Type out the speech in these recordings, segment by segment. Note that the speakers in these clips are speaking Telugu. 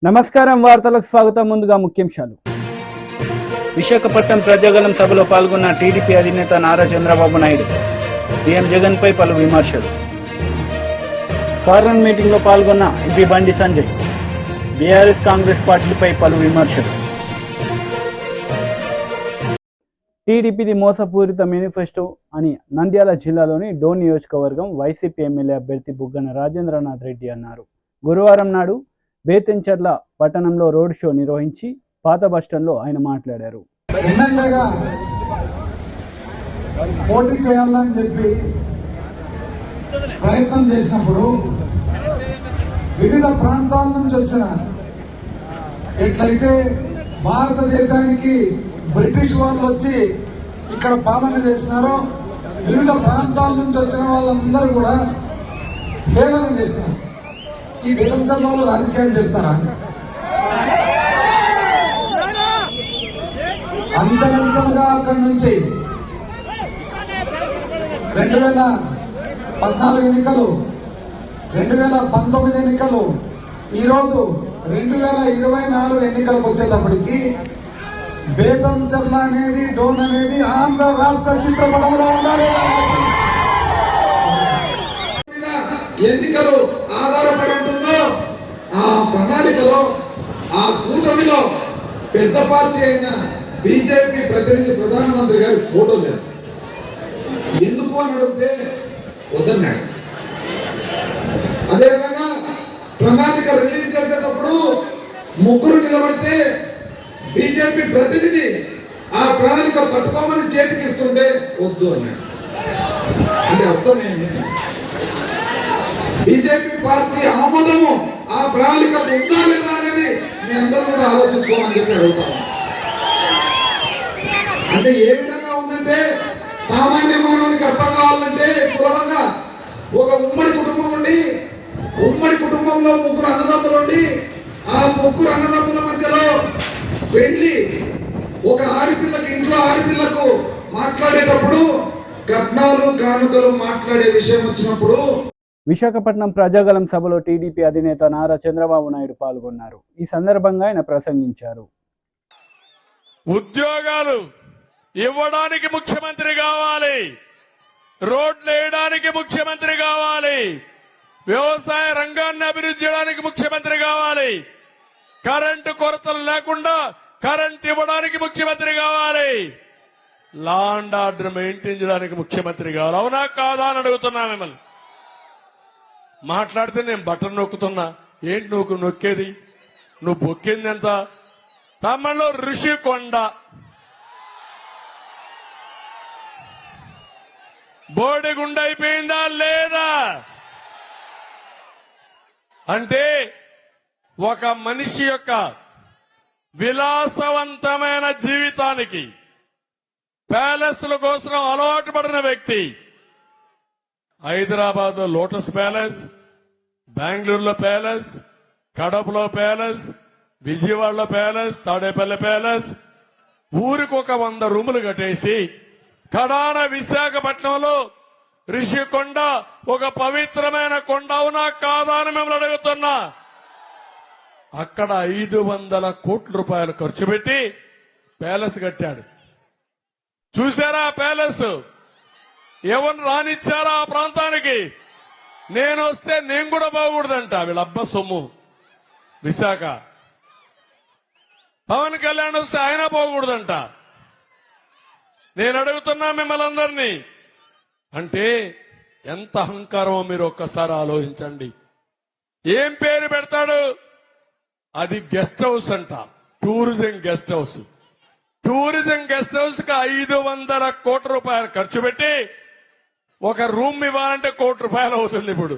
నమస్కారం వార్తలకు స్వాగతం. ముందుగా ముఖ్యాంశాలు. విశాఖపట్నం ప్రజాగలం సభలో పాల్గొన్న టీడీపీ అధినేత నారా చంద్రబాబు నాయుడు. సీఎం జగన్ పై పలు విమర్శలు. కార్నర్ మీటింగ్ లో పాల్గొన్న ఎంపీ బండి సంజయ్. బీఆర్ఎస్ కాంగ్రెస్ పార్టీలపై పలు విమర్శలు. టీడీపీది మోసపూరిత మేనిఫెస్టో అని నంద్యాల జిల్లాలోని డోన్ నియోజకవర్గం వైసీపీ ఎమ్మెల్యే అభ్యర్థి బుగ్గన రాజేంద్రనాథ్ రెడ్డి అన్నారు. గురువారం నాడు బేతంచెర్ల పట్టణంలో రోడ్ షో నిర్వహించి పాత బస్టాండ్లో ఆయన మాట్లాడారు. ఎమ్మెల్యేగా పోటీ చేయాలని చెప్పి ప్రయత్నం చేసినప్పుడు వివిధ ప్రాంతాల నుంచి వచ్చిన ఎట్లయితే భారతదేశానికి బ్రిటిష్ వాళ్ళు వచ్చి ఇక్కడ పాలన చేసినారో వివిధ ప్రాంతాల నుంచి వచ్చిన వాళ్ళందరూ కూడా హేళన చేసినారు. ఈ బేతంచెర్లలో రాజకీయాలు చేస్తారా? అంచెలంచెలుగా అక్కడి నుంచి 2014 ఎన్నికలు, 2019 ఎన్నికలు, ఈరోజు 2024 ఎన్నికలకు వచ్చేటప్పటికి బేతంచెర్ల అనేది, డోన్ అనేది ఆంధ్ర రాష్ట్ర చిత్రపటంలో ఉండాలి. ఎన్నికలు ఆధారపడి ఉంటుందో ఆ ప్రణాళికలో, ఆ కూటమిలో పెద్ద పార్టీ అయిన బీజేపీ ప్రతినిధి ప్రధానమంత్రి గారి ఫోటో లేదు. ఎందుకు అని అడిగితే వద్దన్నాడు. అదేవిధంగా ప్రణాళిక రిలీజ్ చేసేటప్పుడు ముగ్గురు నిలబడితే బీజేపీ ప్రతినిధి ఆ ప్రణాళిక పట్టుకోమని చేతికిస్తుంటే వద్దు అన్నాడు. అంటే అర్థమైంది, బీజేపీ పార్టీ ఆమోదము ఆ ప్రణాళిక ఉందా లేదా అనేది మీ అందరూ కూడా ఆలోచించుకోమని చెప్పి అడుగుతాము. అంటే ఏ విధంగా ఉందంటే, సామాన్య మానవునికి అర్థం కావాలంటే సులభంగా ఒక ఉమ్మడి కుటుంబం ఉండి, ఉమ్మడి కుటుంబంలో ముగ్గురు అన్నదమ్ములు ఉండి, ఆ ముగ్గురు అన్నదమ్ముల మధ్యలో వెళ్ళి ఒక ఆడపిల్లకి, ఇంట్లో ఆడపిల్లకు మాట్లాడేటప్పుడు కట్నాలు కానుకలు మాట్లాడే విషయం వచ్చినప్పుడు. విశాఖపట్నం ప్రజాగలం సభలో టీడీపీ అధినేత నారా చంద్రబాబు నాయుడు పాల్గొన్నారు. ఈ సందర్భంగా ఆయన ప్రసంగించారు. ఉద్యోగాలు ఇవ్వడానికి ముఖ్యమంత్రి కావాలి, రోడ్లు వేయడానికి ముఖ్యమంత్రి కావాలి, వ్యవసాయ రంగాన్ని అభివృద్ధి చేయడానికి ముఖ్యమంత్రి కావాలి, కరెంటు కొరతలు లేకుండా కరెంట్ ఇవ్వడానికి ముఖ్యమంత్రి కావాలి, లా అండ్ ఆర్డర్ మెయింటైన్ చేయడానికి ముఖ్యమంత్రి కావాలి. అవునా కాదా అని అడుగుతున్నా మిమ్మల్ని. మాట్లాడితే నేను బటన్ నొక్కుతున్నా, ఏంటి నువ్వు నొక్కేది, నువ్వు బొక్కింది ఎంత? తమిళలో ఋషికొండ, బోడిగుండ అయిపోయిందా లేదా? అంటే ఒక మనిషి యొక్క విలాసవంతమైన జీవితానికి ప్యాలెస్ల కోసం అలవాటు పడిన వ్యక్తి హైదరాబాద్ లో లోటస్ ప్యాలెస్, బెంగళూరులో ప్యాలెస్, కడపలో ప్యాలెస్, విజయవాడలో ప్యాలెస్, తాడేపల్లి ప్యాలెస్, ఊరికి ఒక 100 రూములు కట్టేసి కడాన విశాఖపట్నంలో రిషికొండ ఒక పవిత్రమైన కొండ, అవునా కాదా అని మిమ్మల్ని అడుగుతున్నా. అక్కడ 500 కోట్ల రూపాయలు ఖర్చు పెట్టి ప్యాలెస్ కట్టాడు. చూశారా ప్యాలెస్? ఎవరు రానిచ్చారా ఆ ప్రాంతానికి? నేను వస్తే నేను కూడా బాగూడదంట. వీళ్ళబ్బ సొమ్ము విశాఖ. పవన్ కళ్యాణ్ వస్తే ఆయన పోకూడదంట. నేను అడుగుతున్నా మిమ్మల్ని అందరినీ, అంటే ఎంత అహంకారమో మీరు ఒక్కసారి ఆలోచించండి. ఏం పేరు పెడతాడు? అది గెస్ట్ హౌస్ అంట, tourism guest house. Tourism guest house కి 500 కోట్ల రూపాయలు ఖర్చు పెట్టి ఒక రూమ్ ఇవ్వాలంటే 1 కోటి రూపాయలు అవుతుంది. ఇప్పుడు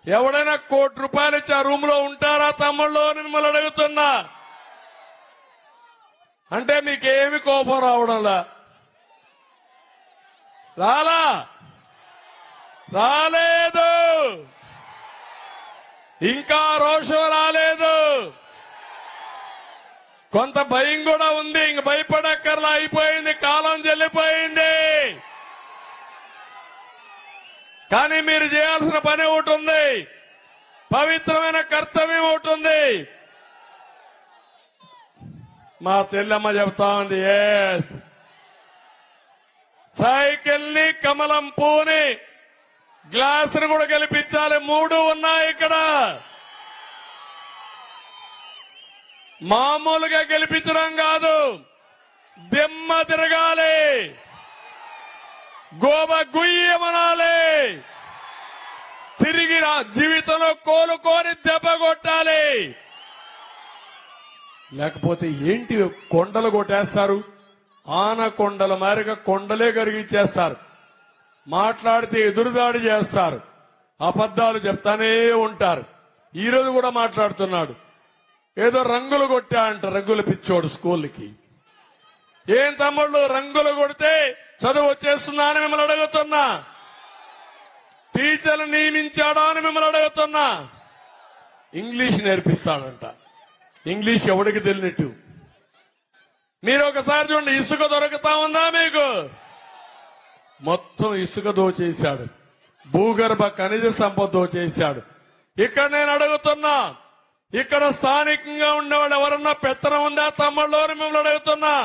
ఎవడైనా 1 కోటి రూపాయలు ఇచ్చి ఆ రూమ్ లో ఉంటారా తమ్ముళ్ళు అని మిమ్మల్ని అడుగుతున్నా. అంటే మీకేమి కోపం రావడంలా? రాలేదు, ఇంకా రోషం రాలేదు. కొంత భయం కూడా ఉంది. ఇంక భయపడక్కర్లా, అయిపోయింది, కాలం చెల్లిపోయింది. కానీ మీరు చేయాల్సిన పని ఒకటి ఉంది, పవిత్రమైన కర్తవ్యం ఒకటి ఉంది. మా చెల్లెమ్మ చెప్తా ఉంది ఎస్ సైకిల్ ని కమలం పూని గ్లాస్ ని కూడా గెలిపించాలి. 3 ఉన్నాయి ఇక్కడ. మామూలుగా గెలిపించడం కాదు, దిమ్మ తిరగాలి, గోబ గుయ్యమనాలి, తిరిగి జీవితంలో కోలుకొని దెబ్బ కొట్టాలి. లేకపోతే ఏంటి కొండలు కొట్టేస్తారు, ఆనకొండల మారిగా కొండలే కరిగిచ్చేస్తారు. మాట్లాడితే ఎదురుదాడి చేస్తారు, అబద్ధాలు చెప్తానే ఉంటారు. ఈ రోజు కూడా మాట్లాడుతున్నాడు, ఏదో రంగులు కొట్టా అంట. రంగులు పిచ్చోడు స్కూల్కి. ఏం తమ్ముళ్ళు రంగులు కొడితే చదువు వచ్చేస్తుందా అని మిమ్మల్ని అడుగుతున్నా. టీచర్లు నియమించాడా అని మిమ్మల్ని అడుగుతున్నా. ఇంగ్లీష్ నేర్పిస్తాడంట. ఇంగ్లీష్ ఎవడికి తెలియనట్టు. మీరు ఒకసారి చూడండి, ఇసుక దొరుకుతా ఉందా మీకు? మొత్తం ఇసుక దోచేశాడు, భూగర్భ ఖనిజ సంపద దోచేశాడు. ఇక్కడ నేను అడుగుతున్నా, ఇక్కడ స్థానికంగా ఉండేవాళ్ళు ఎవరన్నా పెత్తనం ఉందా తమ్ముళ్ళు అని మిమ్మల్ని అడుగుతున్నా.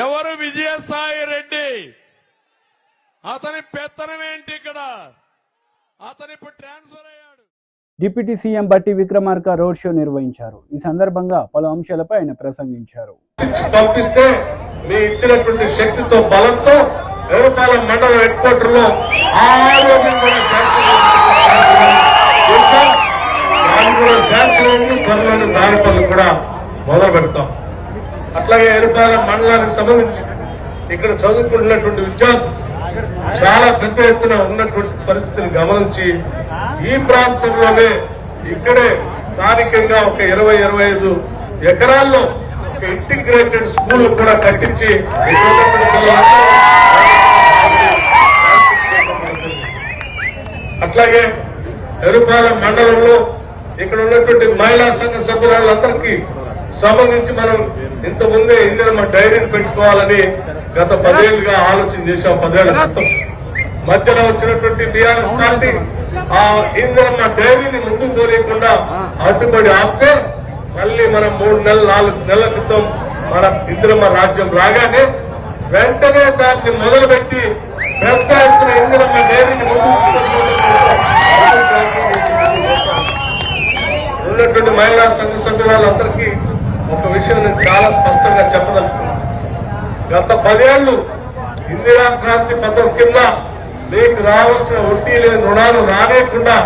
ఎవరు? విజయసాయి రెడ్డి. అతని పెత్తనం ఏంటి ఇక్కడ? అతని ఇప్పుడు ట్రాన్స్ఫర్ అయ్యాడు. డిప్యూటీ సీఎం బట్టి విక్రమార్క రోడ్ షో నిర్వహించారు. ఈ సందర్భంగా పలు అంశాలపై ఆయన ప్రసంగించారు. పంపిస్తే మీ ఇచ్చినటువంటి శక్తితో బలంతో ఎరుపాలెం మండల హెడ్ క్వార్టర్ లో త్వరలోని దారి పనులు కూడా మొదలు పెడతాం. అట్లాగే ఎరుపాలెం మండలానికి సంబంధించి ఇక్కడ చదువుకుంటున్నటువంటి విద్యార్థులు చాలా పెద్ద ఎత్తున ఉన్నటువంటి పరిస్థితిని గమనించి ఈ ప్రాంతంలోనే ఇక్కడే స్థానికంగా ఒక 20-25 ఎకరాల్లో ఒక ఇంటిగ్రేటెడ్ స్కూల్ కూడా కట్టించి అట్లాగే ఎరుపాలెం మండలంలో ఇక్కడ ఉన్నటువంటి మహిళా సంఘ సభ్యులందరికీ సంబంధించి మనం ఇంతకుముందే ఇందిరమ్మ డైరీని పెట్టుకోవాలని గత 10 ఏళ్లుగా ఆలోచన చేశాం. 10 ఏళ్ల క్రితం మధ్యలో వచ్చినటువంటి బీఆర్ఎస్ పార్టీ ఆ ఇందిరమ్మ డైరీని ముందుకు పోలేకుండా అడ్డుపడి ఆపితే మళ్ళీ మనం 3 నెలలు 4 నెలల క్రితం మన ఇందిరమ్మ రాజ్యం రాగానే వెంటనే దాన్ని మొదలుపెట్టి పెద్ద ఎత్తున ఇందిరమ్మ డైరీని ఉన్నటువంటి మహిళా సంఘ సభ్యులందరికీ ఒక విషయం నేను చాలా స్పష్టంగా చెప్పదలుచుకున్నాను. గత 10 ఏళ్లు ఇందిరా క్రాంతి పథకం కింద మీకు రావాల్సిన వడ్డీ లేని రుణాలు రానేకుండా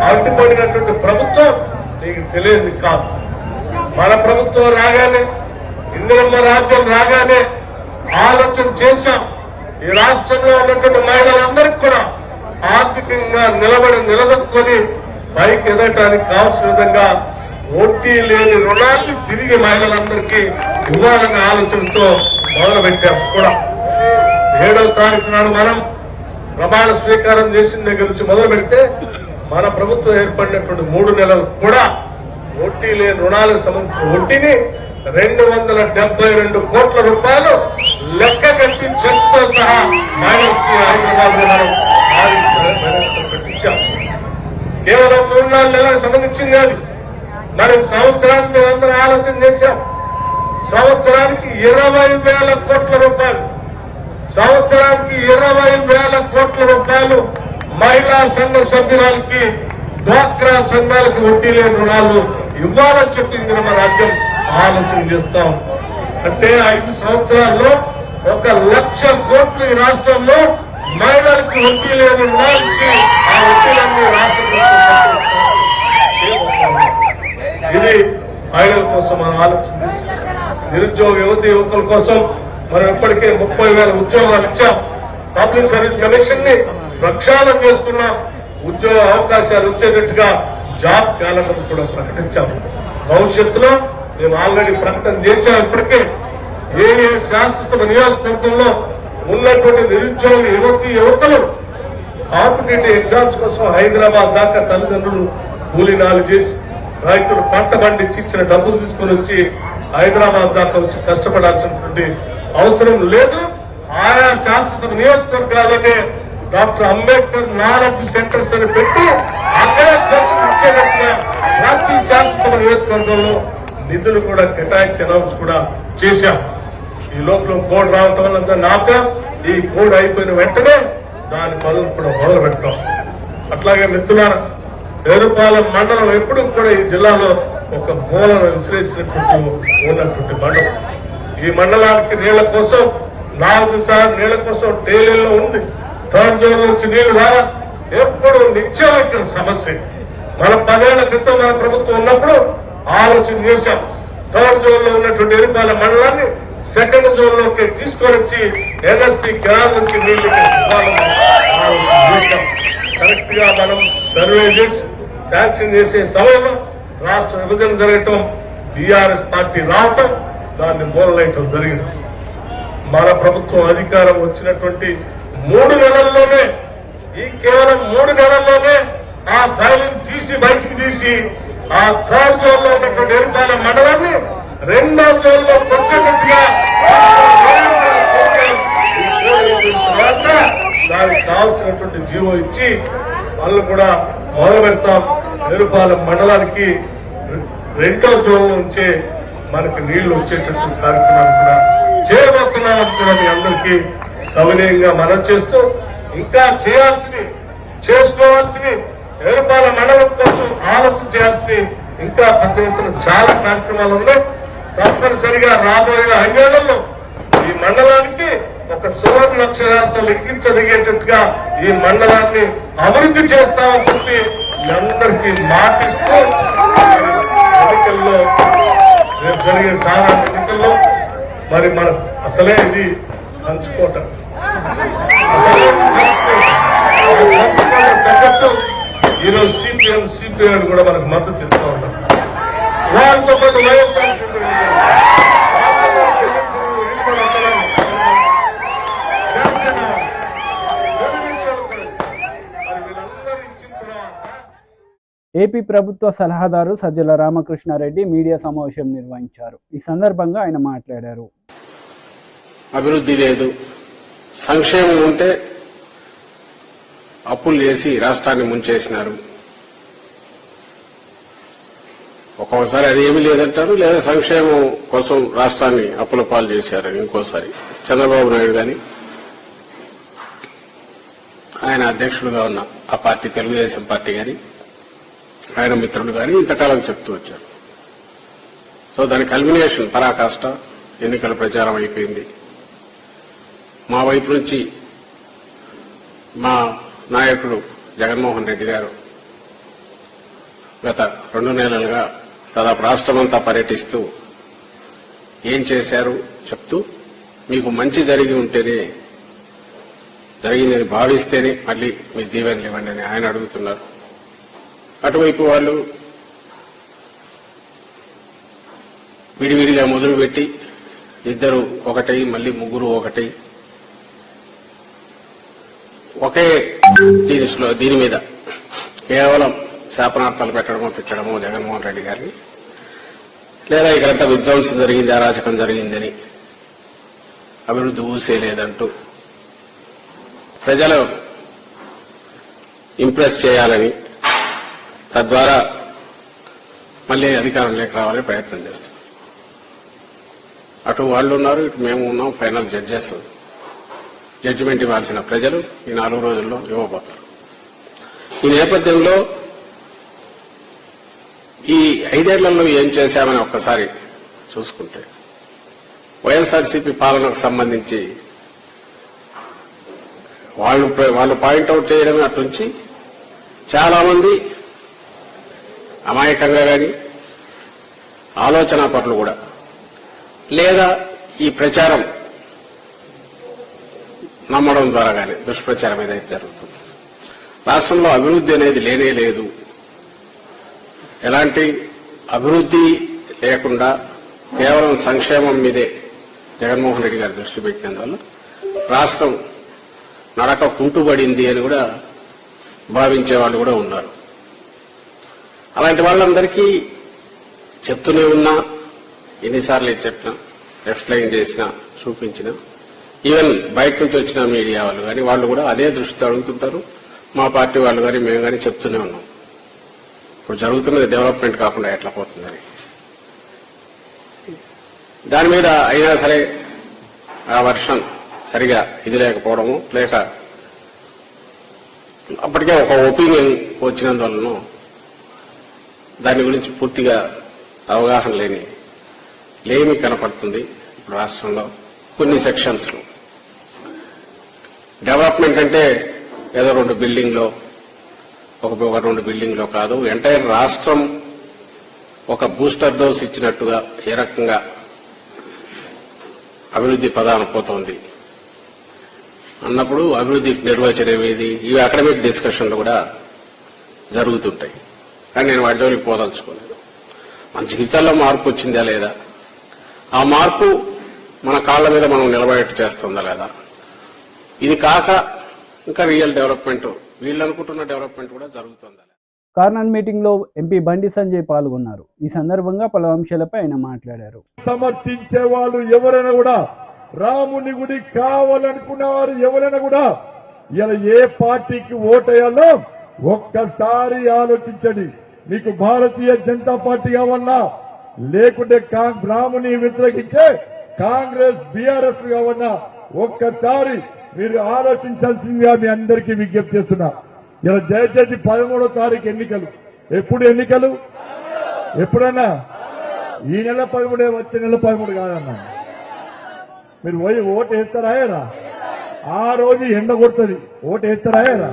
అడ్డుపడినటువంటి ప్రభుత్వం మీకు తెలియదు కాదు. మన ప్రభుత్వం రాగానే, ఇందిరమ్మ రాజ్యం రాగానే ఆలోచన చేశాం. ఈ రాష్ట్రంలో ఉన్నటువంటి మహిళలందరికీ కూడా ఆర్థికంగా నిలదొక్కుని పైకి ఎదగటానికి కావాల్సిన విధంగా వడ్డీ లేని రుణాన్ని తిరిగి మహిళలందరికీ ఇవ్వాలనే ఆలోచనతో మొదలుపెట్టాం. కూడా 7వ తారీఖు నాడు మనం ప్రమాణ స్వీకారం చేసిన దగ్గర నుంచి మొదలు పెడితే మన ప్రభుత్వం ఏర్పడినటువంటి 3 నెలలు కూడా వడ్డీ లేని రుణాలకు సంబంధించిన వడ్డీని 272 కోట్ల రూపాయలు లెక్క కట్టి చెక్తో సహా మహిళలకి హైదరాబాద్ లో మనం పెట్టించాం. కేవలం 3-4 నెలలకు సంబంధించింది కాదు, మరి సంవత్సరానికి మేమందరం ఆలోచన చేశాం. సంవత్సరానికి 20,000 కోట్ల రూపాయలు, సంవత్సరానికి 20,000 కోట్ల రూపాయలు మహిళా సంఘ సభ్యురాలకి, డ్వాక్రా సంఘాలకు వడ్డీ లేని రుణాలు ఇవ్వాలని చెప్పింది మన రాజ్యం ఆలోచన చేస్తాం. అంటే 5 సంవత్సరాల్లో 1,00,000 కోట్లు ఈ రాష్ట్రంలో మహిళలకు వడ్డీ లేని రుణాలు ఇచ్చి ఆ వడ్డీలన్నీ రాష్ట్ర ఇది మహిళల కోసం మనం ఆలోచన. నిరుద్యోగ యువకుల కోసం మనం ఇప్పటికే 30,000 ఉద్యోగాలు ఇచ్చాం. పబ్లిక్ సర్వీస్ కమిషన్ ని ప్రక్షాళన చేసుకున్నాం. ఉద్యోగ అవకాశాలు వచ్చేటట్టుగా జాబ్ క్యాలెండర్ కూడా ప్రకటించాం. భవిష్యత్తులో మేము ఆల్రెడీ ప్రకటన చేశాం. ఇప్పటికే ఏ శాసనసభ నియోజకవర్గంలో ఉన్నటువంటి నిరుద్యోగ యువకులు కాంపిటేటివ్ ఎగ్జామ్స్ కోసం హైదరాబాద్ దాకా తల్లిదండ్రులు కూలీనాలు చేసి రైతులు పంట పండించి ఇచ్చిన డబ్బులు తీసుకుని వచ్చి హైదరాబాద్ దాకా వచ్చి కష్టపడాల్సినటువంటి అవసరం లేదు. ఆయా శాసనసభ నియోజకవర్గాలనే డాక్టర్ అంబేద్కర్ నాలెడ్జ్ సెంటర్స్ అని పెట్టి అక్కడే కోచింగ్ ఇచ్చేటట్టుగా ప్రతి శాసనసభ నియోజకవర్గంలో నిధులు కూడా కేటాయించి అనౌన్స్ కూడా చేశాం. ఈ లోపల కోడ్ రావటం వల్ల నాక ఈ కోడ్ అయిపోయిన వెంటనే దాని పనులు కూడా మొదలు పెడతాం. అట్లాగే మిత్రులారా, పేరుపాలెం మండలం ఎప్పుడు కూడా ఈ జిల్లాలో ఒక మూలను విశ్లేషించినట్టు ఉన్నటువంటి మండలం. ఈ మండలానికి నీళ్ల కోసం 4 సార్లు నీళ్ల కోసం డైలీలో ఉంది. థర్డ్ జోన్ నుంచి నీళ్లు రావాలి, ఎప్పుడు నిత్యం ఇక్కడ సమస్య. మన 10 ఏళ్ల క్రితం మన ప్రభుత్వం ఉన్నప్పుడు ఆలోచన చేశాం. థర్డ్ జోన్ లో ఉన్నటువంటి ఎరుపాలెం మండలాన్ని సెకండ్ జోన్ లోకి తీసుకొని వచ్చి ఎన్ఎస్పీ కెనాల్ నుంచి నీళ్లు కరెక్ట్ గా మనం సర్వే చేసి శాంక్షన్ చేసే సమయంలో రాష్ట్ర విభజన జరగటం, బీఆర్ఎస్ పార్టీ రావటం, దాన్ని మూలలేయటం జరిగింది. మన ప్రభుత్వం అధికారం వచ్చినటువంటి 3 నెలల్లోనే, ఈ కేవలం 3 నెలల్లోనే ఆ ఫైలింగ్ తీసి బయటికి తీసి ఆ థర్డ్ జోన్ లో ఉన్నటువంటి ఎరుపాలెం మండలాన్ని 2వ జోన్ లో వచ్చేటట్టుగా దానికి కావాల్సినటువంటి జీవో ఇచ్చి వాళ్ళు కూడా మొదలు పెడతాం. ఎరుపాలెం మండలానికి 2వ జోన్ నుంచే మనకి నీళ్లు వచ్చేటట్టు కార్యక్రమాలు కూడా చేయబోతున్నామని కూడా మీ అందరికీ సవినయంగా మనం చేస్తూ, ఇంకా చేయాల్సింది, చేసుకోవాల్సింది, ఎరుపాలెం మండలం కోసం ఆలోచన చేయాల్సింది ఇంకా పెద్ద ఎత్తున చాలా కార్యక్రమాలు ఉన్నాయి. తప్పనిసరిగా రాబోయే 5 ఏళ్లలో ఈ మండలానికి ఒక సువర్ణ అక్షరాలతో లిఖించదగేటట్టుగా ఈ మండలాన్ని అభివృద్ధి చేస్తామని చెప్పి మీ అందరికీ మాటిస్తూ, ఎన్నికల్లో రేపు జరిగే సాధారణ ఎన్నికల్లో మరి మనం అసలే ఇది పంచుకోవటం తగ్గట్టు ఈరోజు సిపిఐ కూడా మనకు మద్దతు ఇస్తూ ఉంటాం. వాళ్ళతో పాటు వైఎస్ఆర్ ఏపీ ప్రభుత్వ సలహాదారు సజ్జల రామకృష్ణారెడ్డి మీడియా సమావేశం నిర్వహించారు. ఈ సందర్భంగా ఆయన మాట్లాడారు. అభివృద్ధి లేదు, సంక్షేమం ఉంటే అప్పులు చేసి రాష్ట్రాన్ని ముంచేసినారు. ఒక్కోసారి అది ఏమీ లేదంటారు, లేదా సంక్షేమం కోసం రాష్ట్రాన్ని అప్పుల పాలు చేశారని ఇంకోసారి. చంద్రబాబు నాయుడు గాని, ఆయన అధ్యక్షుడుగా ఉన్న ఆ పార్టీ తెలుగుదేశం పార్టీ గాని, ఆయన మిత్రులు గాని ఇంతకాలం చెప్తూ వచ్చారు. సో దాని కల్మినేషన్ పరాకాష్ట ఎన్నికల ప్రచారం అయిపోయింది. మా వైపు నుంచి మా నాయకుడు జగన్మోహన్ రెడ్డి గారు గత 2 నెలలుగా దాదాపు రాష్ట్రమంతా పర్యటిస్తూ ఏం చేశారు చెప్తూ, మీకు మంచి జరిగి ఉంటేనే, జరిగిందని భావిస్తేనే మళ్ళీ మీ దీవెనలు ఇవ్వండి అని ఆయన అడుగుతున్నారు. అటువైపు వాళ్ళు విడివిడిగా మొదలుపెట్టి ఇద్దరు ఒకటై మళ్ళీ ముగ్గురు ఒకటై ఒకే దీని మీద కేవలం శాపనార్థాలు పెట్టడమో తిట్టడమో జగన్మోహన్ రెడ్డి గారిని, లేదా ఇక్కడంతా విధ్వంసం జరిగింది, అరాచకం జరిగిందని, అభివృద్ధి ఊసేలేదంటూ ప్రజలు ఇంప్రెస్ చేయాలని, తద్వారా మళ్ళీ అధికారంలోకి రావాలని ప్రయత్నం చేస్తాం. అటు వాళ్ళు ఉన్నారు, ఇటు మేము ఉన్నాం. ఫైనల్ జడ్జెస్ జడ్జిమెంట్ ఇవ్వాల్సిన ప్రజలు ఈ 4 రోజుల్లో ఇవ్వబోతారు. ఈ నేపథ్యంలో ఈ 5 ఏళ్లలో ఏం చేశామని ఒక్కసారి చూసుకుంటే, వైఎస్ఆర్సీపీ పాలనకు సంబంధించి వాళ్ళు పాయింట్అవుట్ చేయడమే అటుంచి చాలా మంది అమాయకంగా కానీ, ఆలోచనా పరులు కూడా, లేదా ఈ ప్రచారం నమ్మడం ద్వారా కానీ దుష్ప్రచారం ఏదైతే జరుగుతుంది, రాష్ట్రంలో అభివృద్ధి అనేది లేనే లేదు, ఎలాంటి అభివృద్ధి లేకుండా కేవలం సంక్షేమం మీదే జగన్మోహన్ రెడ్డి గారు దృష్టి పెట్టినందువల్ల రాష్ట్రం నడక కుంటుబడింది అని కూడా భావించే వాళ్ళు కూడా ఉన్నారు. అలాంటి వాళ్ళందరికీ చెప్తూనే ఉన్నా, ఎన్నిసార్లు చెప్పినా, ఎక్స్ప్లెయిన్ చేసినా, చూపించినా, ఈవెన్ బయట నుంచి వచ్చిన మీడియా వాళ్ళు కానీ వాళ్ళు కూడా అదే దృష్టితో అడుగుతుంటారు. మా పార్టీ వాళ్ళు కానీ మేము కానీ చెప్తూనే ఉన్నాం, ఇప్పుడు జరుగుతున్నది డెవలప్మెంట్ కాకుండా ఎట్లా పోతుందని. దాని మీద అయినా సరే ఆ వర్షన్ సరిగా ఇది లేకపోవడము, లేక అప్పటికే ఒక ఒపీనియన్ వచ్చినందువలను దాని గురించి పూర్తిగా అవగాహన లేమి కనపడుతుంది ఇప్పుడు రాష్ట్రంలో కొన్ని సెక్షన్స్ లో. డెవలప్మెంట్ అంటే ఏదో 2 బిల్డింగ్లో ఒక 2 బిల్డింగ్లో కాదు, ఎంటైర్ రాష్ట్రం ఒక బూస్టర్ డోస్ ఇచ్చినట్టుగా ఏ రకంగా అభివృద్ధి పదాన పోతోంది అన్నప్పుడు అభివృద్ధి నిర్వచనం ఏది, ఇవి అకాడమిక్ డిస్కషన్లు కూడా జరుగుతుంటాయి. కానీ నేను వాటి జోలికి పోదలుచుకోలేదు. మన జీవితాల్లో మార్పు వచ్చిందా లేదా, ఆ మార్పు మన కాళ్ల మీద మనం నిలబడేట్టు చేస్తుందా లేదా, ఇది కాక ఇంకా రియల్ డెవలప్మెంట్ వీళ్ళు అనుకుంటున్న డెవలప్మెంట్ కూడా జరుగుతుందా. కార్నర్ మీటింగ్ లో ఎంపీ బండి సంజయ్ పాల్గొన్నారు. ఈ సందర్భంగా పలు అంశాలపై ఆయన మాట్లాడారు. సమర్థించే వాళ్ళు ఎవరైనా కూడా, రాముని గుడి కావాలనుకున్న వారు ఎవరైనా కూడా ఇలా ఏ పార్టీకి ఓటేయాలో ఒక్కసారి ఆలోచించండి. మీకు భారతీయ జనతా పార్టీ కావాలన్నా, లేకుంటే రాముని వ్యతిరేకించే కాంగ్రెస్ బీఆర్ఎస్ కావాలన్నా ఒక్కసారి మీరు ఆలోచించాల్సిందిగా మీ అందరికీ విజ్ఞప్తి చేస్తున్నా. ఇలా దయచేసి 13వ తారీఖు ఎన్నికలు. ఎప్పుడు ఎన్నికలు? ఎప్పుడన్నా ఈ నెల 13 వచ్చే నెల 13 కాదన్నా. మీరు పోయి ఓటు వేస్తారా? ఆ రోజు ఎండ కొడుతుంది, ఓటు వేస్తారా?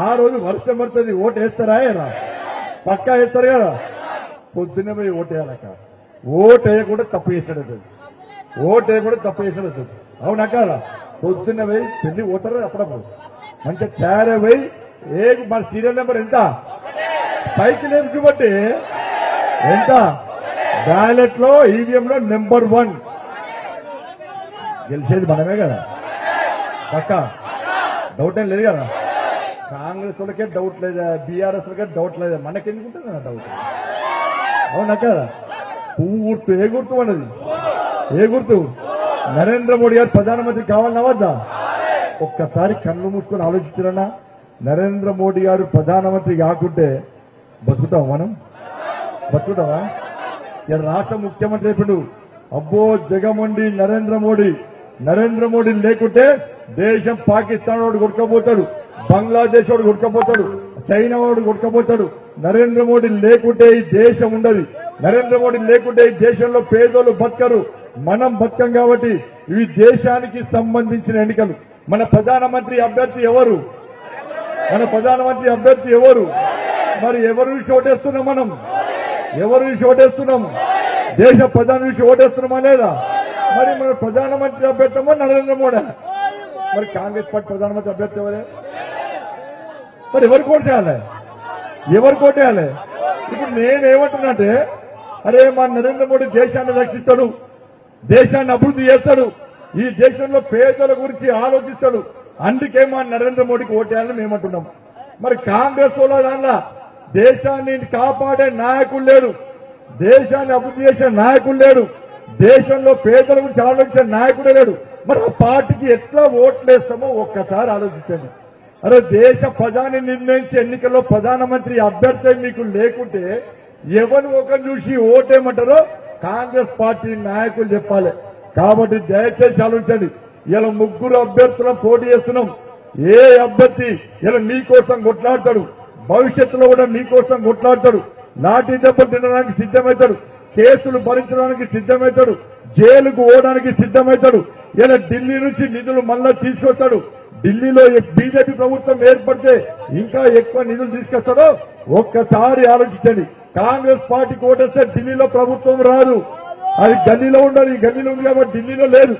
ఆ రోజు వర్షం పడుతుంది, ఓటు వేస్తారా? పక్కా వేస్తారు కదా. పొద్దున్నే పోయి ఓటు వేయాలక్క. ఓటు వేయకుండా తప్పు చేసాడు, ఓటు వేయకుండా తప్పు చేసాడు. అవునా కాదా? పొద్దున్న పోయి పెళ్లి పోతారు అప్పుడప్పుడు మంచిగా తయారై పోయి మన సీరియల్ నెంబర్ ఎంత పైకి లేదు బట్టి ఎంత బ్యాలెట్ లో ఈవీఎం లో నెంబర్ 1 గెలిచేది మనమే కదా. పక్క డౌట్ ఏం లేదు కదా. కాంగ్రెస్ వాళ్ళకే డౌట్ లేదా, బీఆర్ఎస్ వాళ్ళకే డౌట్ లేదా, మనకెందుకుంటుంది కదా డౌట్. అవునా కదా? పువ్వు గుర్తు ఏ గుర్తు అన్నది? ఏ గుర్తు? నరేంద్ర మోడీ గారు ప్రధానమంత్రి కావాలన్నా వద్దా? ఒక్కసారి కళ్ళు మూసుకొని ఆలోచించారన్నా. నరేంద్ర మోడీ గారు ప్రధానమంత్రి కాకుంటే బతుకుతాం మనం? బతుకుతావా? ఇలా రాష్ట్ర ముఖ్యమంత్రి ఇప్పుడు అబ్బో జగమండి నరేంద్ర మోడీ లేకుంటే దేశం పాకిస్తాన్ వాడు కొట్టుకపోతాడు, బంగ్లాదేశ్ వాడు కొట్టుకపోతాడు, చైనా వాడు కొట్టుకపోతాడు. నరేంద్ర మోడీ లేకుంటే ఈ దేశం ఉండదు. నరేంద్ర మోడీ లేకుంటే ఈ దేశంలో పేదోళ్ళు బతకరు, మనం బతకం. కాబట్టి ఇవి దేశానికి సంబంధించిన ఎన్నికలు. మన ప్రధానమంత్రి అభ్యర్థి ఎవరు? మరి ఎవరు ఓటేస్తున్నాం మనం? ఎవరు ఓటేస్తున్నాం? దేశ ప్రధాని నుంచి ఓటేస్తున్నామా లేదా? మరి మన ప్రధానమంత్రి అభ్యర్థమో నరేంద్ర మోడీ? మరి కాంగ్రెస్ పార్టీ ప్రధానమంత్రి అభ్యర్థి ఎవరే? మరి ఎవరు కోటేయాలి? ఇప్పుడు నేనేమంటున్నానంటే, అరే మా నరేంద్ర మోడీ దేశాన్ని రక్షిస్తాడు, దేశాన్ని అభివృద్ధి చేస్తాడు, ఈ దేశంలో పేదల గురించి ఆలోచిస్తాడు, అందుకే మా నరేంద్ర మోడీకి ఓటేయాలని మేమంటున్నాం. మరి కాంగ్రెస్ వాళ్ళ దానిలో దేశాన్ని కాపాడే నాయకులు లేడు, దేశాన్ని అభివృద్ధి చేసే నాయకులు లేడు, దేశంలో పేదల గురించి ఆలోచించే నాయకుడే లేడు. మరి ఆ పార్టీకి ఎట్లా ఓట్లేస్తామో ఒక్కసారి ఆలోచించండి. అరే దేశ ప్రధాని నిర్ణయించే ఎన్నికల్లో ప్రధానమంత్రి అభ్యర్థి మీకు లేకుంటే ఎవరు ఒకరు చూసి ఓటేయమంటారో కాంగ్రెస్ పార్టీ నాయకులు చెప్పాలి. కాబట్టి దయచేసి ఆలోచించండి. ఇలా 3 అభ్యర్థులను పోటీ చేస్తున్నాం. ఏ అభ్యర్థి ఇలా మీకోసం కొట్లాడతాడు, భవిష్యత్తులో కూడా మీకోసం కొట్లాడతాడు, లాఠీ దెబ్బలు తినడానికి సిద్ధమవుతాడు, కేసులు భరించడానికి సిద్ధమవుతాడు, జైలుకు పోవడానికి సిద్ధమవుతాడు. ఇలా ఢిల్లీ నుంచి నిధులు మళ్ళా తీసుకొస్తాడు. ఢిల్లీలో బీజేపీ ప్రభుత్వం ఏర్పడితే ఇంకా ఎక్కువ నిధులు తీసుకొస్తాడో ఒక్కసారి ఆలోచించండి. కాంగ్రెస్ పార్టీకి ఓటేస్తే ఢిల్లీలో ప్రభుత్వం రాదు, అది గల్లీలో ఉండదు. ఈ గల్లీలో ఉంది కాబట్టి ఢిల్లీలో లేదు.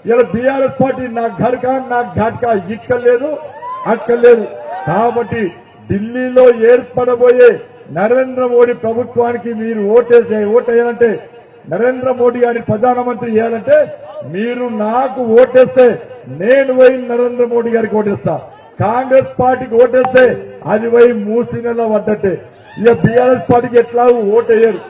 ఇలా బీఆర్ఎస్ పార్టీ నా ఘర్కా నా ఘాట్కా ఇక్కడ లేదు, అక్కడ లేదు. కాబట్టి ఢిల్లీలో ఏర్పడబోయే నరేంద్ర మోడీ ప్రభుత్వానికి మీరు ఓటేయాలంటే, నరేంద్ర మోడీ గారిని ప్రధానమంత్రి చేయాలంటే మీరు నాకు ఓటేస్తే నేను పోయి నరేంద్ర మోడీ గారికి ఓటేస్తా. కాంగ్రెస్ పార్టీకి ఓటేస్తే అది పోయి మూసి నెల పడ్డట్టే. ఇక బీఆర్ఎస్ పార్టీకి ఎట్లా ఓటేయరు.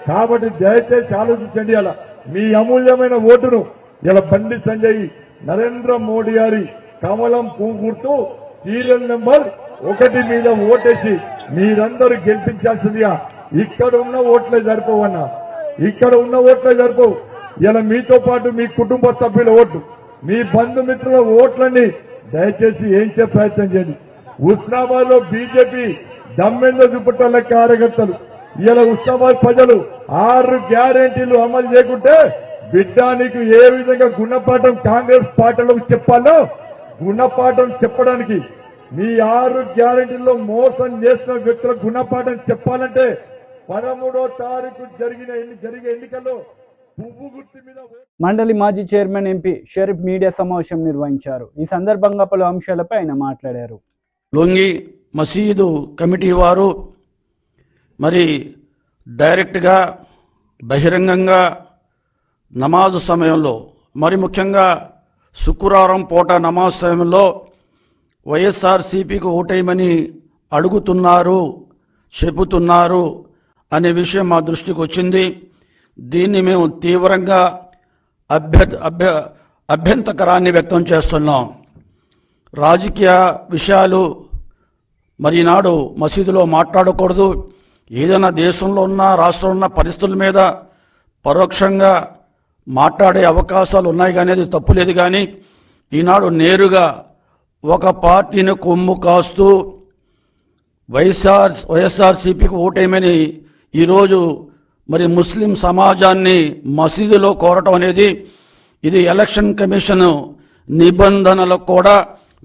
కాబట్టి దయచేసి ఆలోచించండి. అలా మీ అమూల్యమైన ఓటును ఇలా బండి సంజయ్ నరేంద్ర మోడీ గారి కమలం పువ్వు గుర్తు సీరియల్ నెంబర్ 1 మీద ఓటేసి మీరందరూ గెలిపించాల్సిందిగా. ఇక్కడ ఉన్న ఓట్లే సరిపోవన్నా, ఇక్కడ ఉన్న ఓట్లే సరిపోవు. ఇలా మీతో పాటు మీ కుటుంబ సభ్యుల ఓట్లు, మీ బంధుమిత్రుల ఓట్లన్నీ దయచేసి ఏం ప్రయత్నం చేయండి. ఉస్నాబాద్ లో బీజేపీ దమ్మెందో చూపట్టాల కార్యకర్తలు ఇలా ఉస్నాబాద్ ప్రజలు 6 గ్యారెంటీలు అమలు చేయకుంటే బిడ్డ నీకు ఏ విధంగా గుణపాఠం కాంగ్రెస్ పార్టీలో చెప్పాలో గుణపాఠం చెప్పడానికి మీ 6 గ్యారెంటీల్లో మోసం చేసిన వ్యక్తుల గుణపాఠం చెప్పాలంటే 13వ తారీఖు జరిగే ఎన్నికల్లో పువ్వు గుర్తు మీద మండలి మాజీ చైర్మన్ ఎంపీ షరీఫ్ మీడియా సమావేశం నిర్వహించారు. ఈ సందర్భంగా పలు అంశాలపై ఆయన మాట్లాడారు. లొంగి మసీదు కమిటీ వారు మరి డైరెక్ట్గా బహిరంగంగా నమాజు సమయంలో, మరి ముఖ్యంగా శుక్రవారం పూట నమాజ్ సమయంలో వైఎస్ఆర్సీపీకి ఓటేయమని అడుగుతున్నారు, చెబుతున్నారు అనే విషయం మా దృష్టికి వచ్చింది. దీన్ని మేము తీవ్రంగా అభ్యంతకరాన్ని వ్యక్తం చేస్తున్నాం. రాజకీయ విషయాలు మరి ఈనాడు మసీదులో మాట్లాడకూడదు. ఏదైనా దేశంలో ఉన్న రాష్ట్రంలో ఉన్న పరిస్థితుల మీద పరోక్షంగా మాట్లాడే అవకాశాలు ఉన్నాయి కానీ అది తప్పులేదు. కానీ ఈనాడు ఒక పార్టీని కొమ్ము కాస్తూ వైఎస్ఆర్సీపీకి ఓటేయమని ఈరోజు మరి ముస్లిం సమాజాన్ని మసీదులో కోరటం అనేది ఇది ఎలక్షన్ కమిషన్ నిబంధనలకు కూడా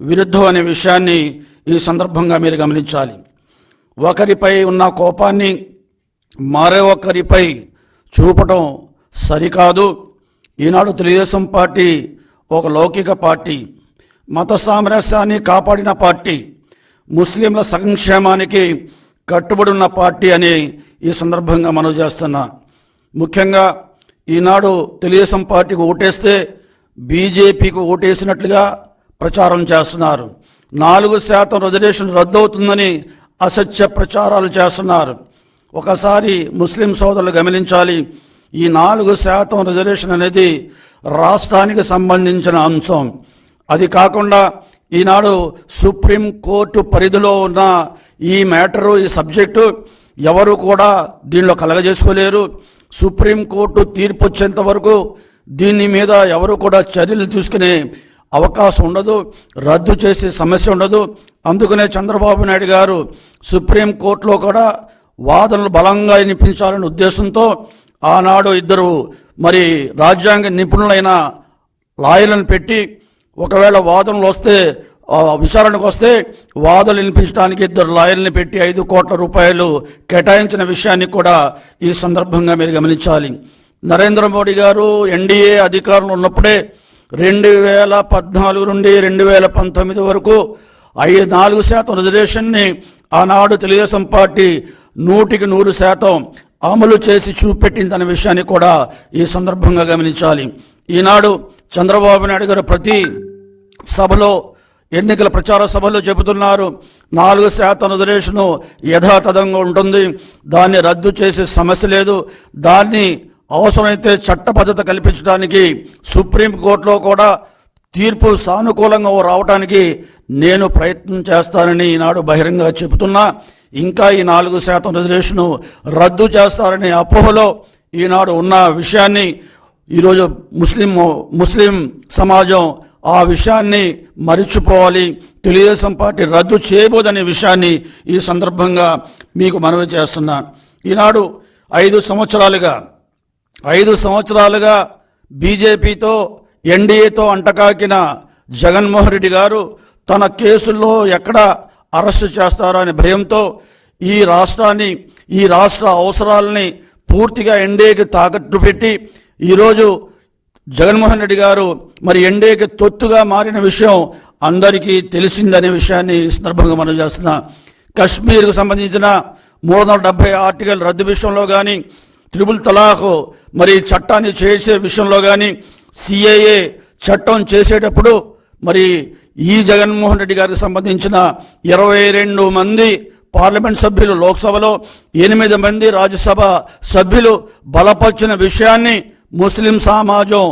విరుద్ధం అనే విషయాన్ని ఈ సందర్భంగా మీరు గమనించాలి. ఒకరిపై ఉన్న కోపాన్ని మరొకరిపై చూపటం సరికాదు. ఈనాడు తెలుగుదేశం పార్టీ ఒక లౌకిక పార్టీ, మత సామరస్యాన్ని కాపాడిన పార్టీ, ముస్లింల సంక్షేమానికి కట్టుబడి ఉన్న పార్టీ అని ఈ సందర్భంగా మనం చేస్తున్నా. ముఖ్యంగా ఈనాడు తెలుగుదేశం పార్టీకి ఓటేస్తే బీజేపీకి ఓటేసినట్లుగా ప్రచారం చేస్తున్నారు. 4% రిజర్వేషన్ రద్దవుతుందని అసత్య ప్రచారాలు చేస్తున్నారు. ఒకసారి ముస్లిం సోదరులు గమనించాలి, ఈ 4% రిజర్వేషన్ అనేది రాష్ట్రానికి సంబంధించిన అంశం. అది కాకుండా ఈనాడు సుప్రీం కోర్టు పరిధిలో ఉన్న ఈ మ్యాటరు, ఈ సబ్జెక్టు ఎవరు కూడా దీనిలో కలగజేసుకోలేరు. సుప్రీంకోర్టు తీర్పు వచ్చేంత వరకు దీని మీద ఎవరు కూడా చర్యలు తీసుకునే అవకాశం ఉండదు, రద్దు చేసే సమస్య ఉండదు. అందుకనే చంద్రబాబు నాయుడు గారు సుప్రీంకోర్టులో కూడా వాదనలు బలంగా వినిపించాలనే ఉద్దేశంతో ఆనాడు 2 మరి రాజ్యాంగ నిపుణులైన లాయర్లను పెట్టి ఒకవేళ వాదనలు వస్తే విచారణకు వస్తే వాదనలు వినిపించడానికి 2 లాయర్లను పెట్టి 5 కోట్ల రూపాయలు కేటాయించిన విషయాన్ని కూడా ఈ సందర్భంగా మీరు గమనించాలి. నరేంద్ర మోడీ గారు ఎన్డీఏ అధికారంలో ఉన్నప్పుడే 2014 నుండి 2019 వరకు 4% రిజర్వేషన్ని ఆనాడు తెలుగుదేశం పార్టీ 100% అమలు చేసి చూపెట్టిందనే విషయాన్ని కూడా ఈ సందర్భంగా గమనించాలి. ఈనాడు చంద్రబాబు నాయుడు గారు ప్రతి సభలో, ఎన్నికల ప్రచార సభలో చెబుతున్నారు 4% రిజర్వేషన్ యథాతథంగా ఉంటుంది, దాన్ని రద్దు చేసే సమస్య లేదు, దాన్ని అవసరమైతే చట్టబద్ధత కల్పించడానికి సుప్రీంకోర్టులో కూడా తీర్పు సానుకూలంగా రావడానికి నేను ప్రయత్నం చేస్తానని ఈనాడు బహిరంగ చెబుతున్నా. ఇంకా ఈ 4% రిజర్వేషన్ రద్దు చేస్తారనే అపోహలో ఈనాడు ఉన్న విషయాన్ని ఈరోజు ముస్లిం సమాజం ఆ విషయాన్ని మరిచిపోవాలి. తెలుగుదేశం పార్టీ రద్దు చేయబోదనే విషయాన్ని ఈ సందర్భంగా మీకు మనవి చేస్తున్నా. ఈనాడు 5 సంవత్సరాలుగా బీజేపీతో ఎన్డీఏతో అంటకాకిన జగన్మోహన్ రెడ్డి గారు తన కేసుల్లో ఎక్కడ అరెస్టు చేస్తారో అనే భయంతో ఈ రాష్ట్ర అవసరాలని పూర్తిగా ఎన్డీఏకి తాకట్టు పెట్టి ఈరోజు జగన్మోహన్ రెడ్డి గారు మరి ఎన్డీఏకి తొత్తుగా మారిన విషయం అందరికీ తెలిసిందనే విషయాన్ని ఈ సందర్భంగా మనం చేస్తున్నా. కశ్మీర్కు సంబంధించిన 370 ఆర్టికల్ రద్దు విషయంలో కానీ, త్రిపుల్ తలాఖ్ మరి చట్టాన్ని చేసే విషయంలో కానీ, సిఏఏ చట్టం చేసేటప్పుడు మరి ఈ జగన్మోహన్ రెడ్డి గారికి సంబంధించిన 22 మంది పార్లమెంట్ సభ్యులు లోక్సభలో, 8 మంది రాజ్యసభ సభ్యులు బలపరిచిన విషయాన్ని ముస్లిం సమాజం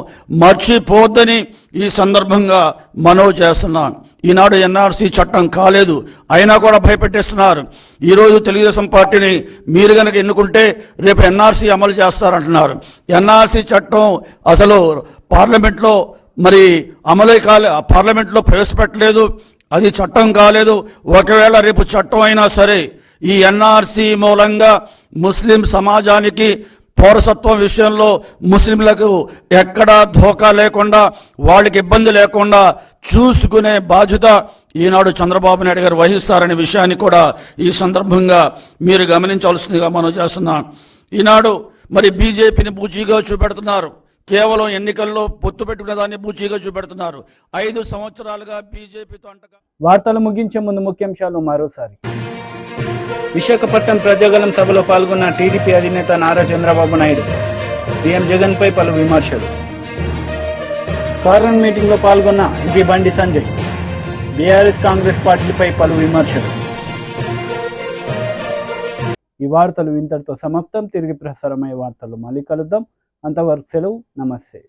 మర్చిపోద్దని ఈ సందర్భంగా మనవి చేస్తున్నాను. ఈనాడు ఎన్ఆర్సీ చట్టం కాలేదు, అయినా కూడా భయపెట్టేస్తున్నారు. ఈరోజు తెలుగుదేశం పార్టీని మీరు కనుక ఎన్నుకుంటే రేపు ఎన్ఆర్సీ అమలు చేస్తారంటున్నారు. ఎన్ఆర్సీ చట్టం అసలు పార్లమెంట్లో మరి పార్లమెంట్లో ప్రవేశపెట్టలేదు, అది చట్టం కాలేదు. ఒకవేళ రేపు చట్టం అయినా సరే ఈ ఎన్ఆర్సీ మూలంగా ముస్లిం సమాజానికి పౌరసత్వం విషయంలో ముస్లింలకు ఎక్కడా ధోకా లేకుండా, వాళ్ళకి ఇబ్బంది లేకుండా చూసుకునే బాధ్యత ఈనాడు చంద్రబాబు నాయుడు గారు వహిస్తారనే విషయాన్ని కూడా ఈ సందర్భంగా మీరు గమనించవలసిందిగా మనం చేస్తున్నాం. ఈనాడు మరి బీజేపీని బూచీగా చూపెడుతున్నారు, కేవలం ఎన్నికల్లో పొత్తు పెట్టుకునే దాన్ని బూచీగా చూపెడుతున్నారు. 5 సంవత్సరాలుగా బీజేపీతో అంటగా. వార్తలు ముగించే ముందు ముఖ్యాంశాలు మరోసారి. విశాఖపట్నం ప్రజాగలం సభలో పాల్గొన్న టీడీపీ అధినేత నారా చంద్రబాబు నాయుడు. సీఎం జగన్ పై పలు విమర్శలు. కార్నర్ మీటింగ్ లో పాల్గొన్న ఎంపీ బండి సంజయ్. బీఆర్ఎస్ కాంగ్రెస్ పార్టీలపై పలు విమర్శలు. ఈ వార్తలు ఇంతటితో సమాప్తం. తిరిగి ప్రసారమయ్యే వార్తలు మళ్ళీ కలుద్దాం. అంతవరకు సెలవు. నమస్తే.